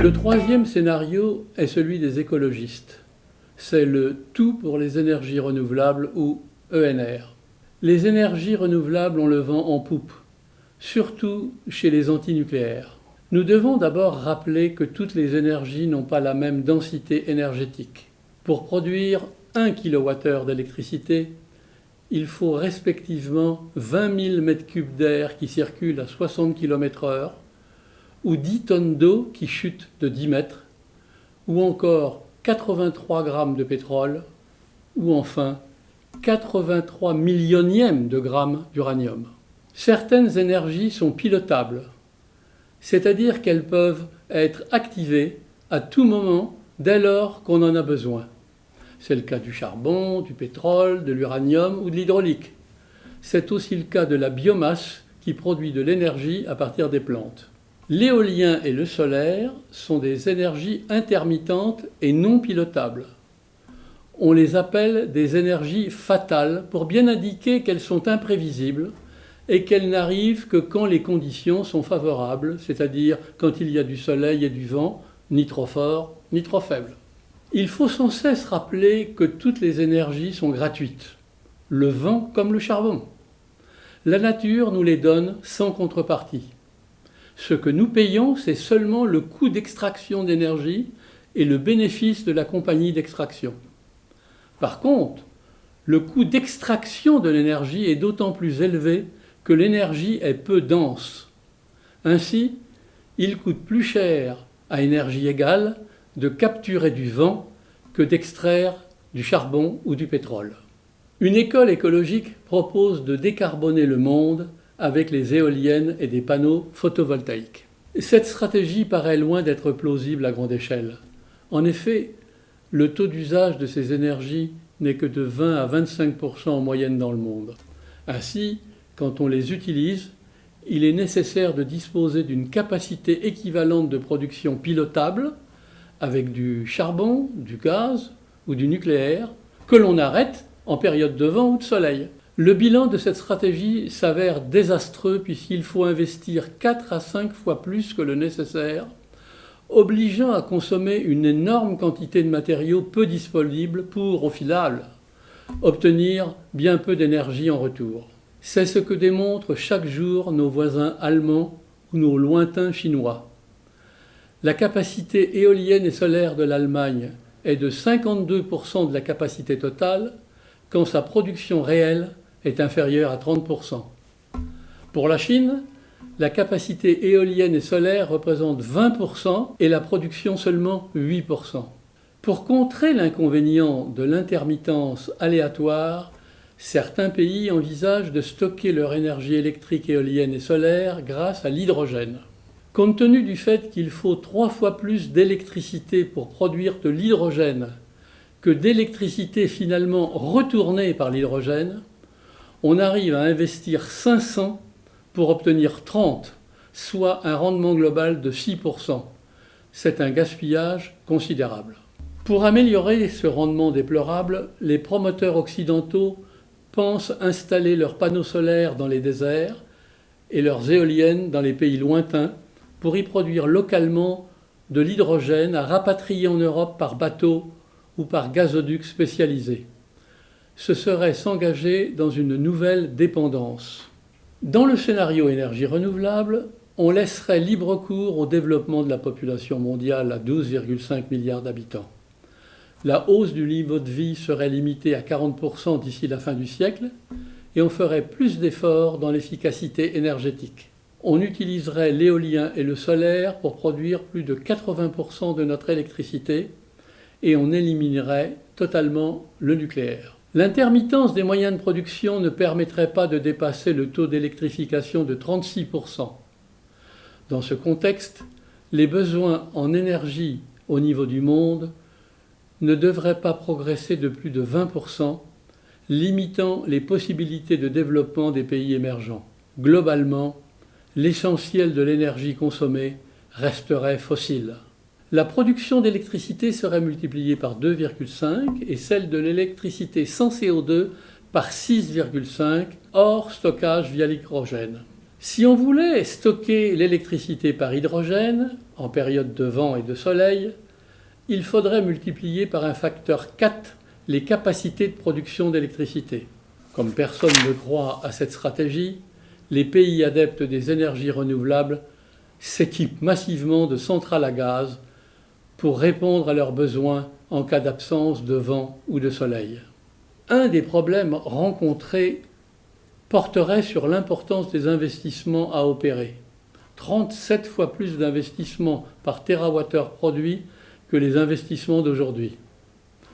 Le troisième scénario est celui des écologistes. C'est le tout pour les énergies renouvelables ou ENR. Les énergies renouvelables ont le vent en poupe, surtout chez les antinucléaires. Nous devons d'abord rappeler que toutes les énergies n'ont pas la même densité énergétique. Pour produire 1 kWh d'électricité, il faut respectivement 20 000 m3 d'air qui circulent à 60 km/h, ou 10 tonnes d'eau qui chutent de 10 mètres, ou encore 83 grammes de pétrole, ou enfin 83 millionièmes de grammes d'uranium. Certaines énergies sont pilotables, c'est-à-dire qu'elles peuvent être activées à tout moment dès lors qu'on en a besoin. C'est le cas du charbon, du pétrole, de l'uranium ou de l'hydraulique. C'est aussi le cas de la biomasse qui produit de l'énergie à partir des plantes. L'éolien et le solaire sont des énergies intermittentes et non pilotables. On les appelle des énergies fatales pour bien indiquer qu'elles sont imprévisibles et qu'elles n'arrivent que quand les conditions sont favorables, c'est-à-dire quand il y a du soleil et du vent, ni trop fort, ni trop faible. Il faut sans cesse rappeler que toutes les énergies sont gratuites, le vent comme le charbon. La nature nous les donne sans contrepartie. Ce que nous payons, c'est seulement le coût d'extraction d'énergie et le bénéfice de la compagnie d'extraction. Par contre, le coût d'extraction de l'énergie est d'autant plus élevé que l'énergie est peu dense. Ainsi, il coûte plus cher à énergie égale de capturer du vent que d'extraire du charbon ou du pétrole. Une école écologique propose de décarboner le monde avec les éoliennes et des panneaux photovoltaïques. Cette stratégie paraît loin d'être plausible à grande échelle. En effet, le taux d'usage de ces énergies n'est que de 20 à 25% en moyenne dans le monde. Ainsi, quand on les utilise, il est nécessaire de disposer d'une capacité équivalente de production pilotable avec du charbon, du gaz ou du nucléaire que l'on arrête en période de vent ou de soleil. Le bilan de cette stratégie s'avère désastreux puisqu'il faut investir 4 à 5 fois plus que le nécessaire, obligeant à consommer une énorme quantité de matériaux peu disponibles pour, au final, obtenir bien peu d'énergie en retour. C'est ce que démontrent chaque jour nos voisins allemands ou nos lointains chinois. La capacité éolienne et solaire de l'Allemagne est de 52% de la capacité totale, quand sa production réelle est inférieure à 30%. Pour la Chine, la capacité éolienne et solaire représente 20% et la production seulement 8%. Pour contrer l'inconvénient de l'intermittence aléatoire, certains pays envisagent de stocker leur énergie électrique éolienne et solaire grâce à l'hydrogène. Compte tenu du fait qu'il faut 3 fois plus d'électricité pour produire de l'hydrogène que d'électricité finalement retournée par l'hydrogène, on arrive à investir 500 pour obtenir 30, soit un rendement global de 6%. C'est un gaspillage considérable. Pour améliorer ce rendement déplorable, les promoteurs occidentaux pensent installer leurs panneaux solaires dans les déserts et leurs éoliennes dans les pays lointains pour y produire localement de l'hydrogène à rapatrier en Europe par bateau ou par gazoduc spécialisé. Ce serait s'engager dans une nouvelle dépendance. Dans le scénario énergie renouvelable, on laisserait libre cours au développement de la population mondiale à 12,5 milliards d'habitants. La hausse du niveau de vie serait limitée à 40% d'ici la fin du siècle et on ferait plus d'efforts dans l'efficacité énergétique. On utiliserait l'éolien et le solaire pour produire plus de 80% de notre électricité et on éliminerait totalement le nucléaire. L'intermittence des moyens de production ne permettrait pas de dépasser le taux d'électrification de 36%. Dans ce contexte, les besoins en énergie au niveau du monde ne devraient pas progresser de plus de 20%, limitant les possibilités de développement des pays émergents. Globalement, l'essentiel de l'énergie consommée resterait fossile. La production d'électricité serait multipliée par 2,5 et celle de l'électricité sans CO2 par 6,5 hors stockage via l'hydrogène. Si on voulait stocker l'électricité par hydrogène, en période de vent et de soleil, il faudrait multiplier par un facteur 4 les capacités de production d'électricité. Comme personne ne croit à cette stratégie, les pays adeptes des énergies renouvelables s'équipent massivement de centrales à gaz pour répondre à leurs besoins en cas d'absence de vent ou de soleil. Un des problèmes rencontrés porterait sur l'importance des investissements à opérer. 37 fois plus d'investissements par térawattheure produit que les investissements d'aujourd'hui.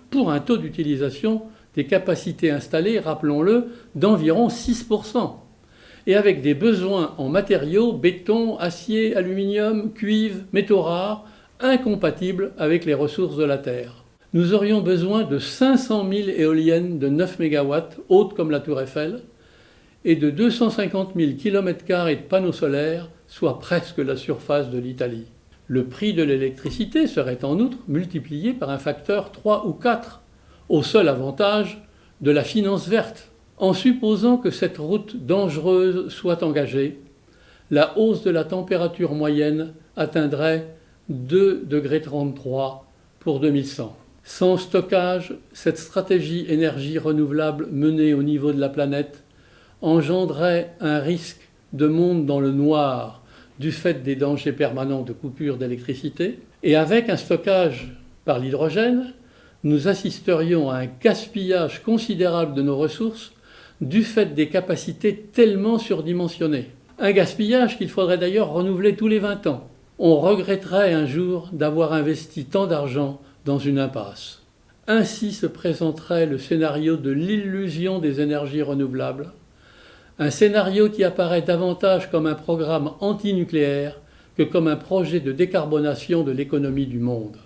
Pour un taux d'utilisation des capacités installées, rappelons-le, d'environ 6%. Et avec des besoins en matériaux, béton, acier, aluminium, cuivre, métaux rares, incompatibles avec les ressources de la Terre. Nous aurions besoin de 500 000 éoliennes de 9 MW, hautes comme la Tour Eiffel, et de 250 000 km² de panneaux solaires, soit presque la surface de l'Italie. Le prix de l'électricité serait en outre multiplié par un facteur 3 ou 4, au seul avantage de la finance verte. En supposant que cette route dangereuse soit engagée, la hausse de la température moyenne atteindrait 2,33 degrés pour 2100. Sans stockage, cette stratégie énergie renouvelable menée au niveau de la planète engendrerait un risque de monde dans le noir du fait des dangers permanents de coupure d'électricité, et avec un stockage par l'hydrogène, nous assisterions à un gaspillage considérable de nos ressources du fait des capacités tellement surdimensionnées. Un gaspillage qu'il faudrait d'ailleurs renouveler tous les 20 ans. On regretterait un jour d'avoir investi tant d'argent dans une impasse. Ainsi se présenterait le scénario de l'illusion des énergies renouvelables, un scénario qui apparaît davantage comme un programme antinucléaire que comme un projet de décarbonation de l'économie du monde.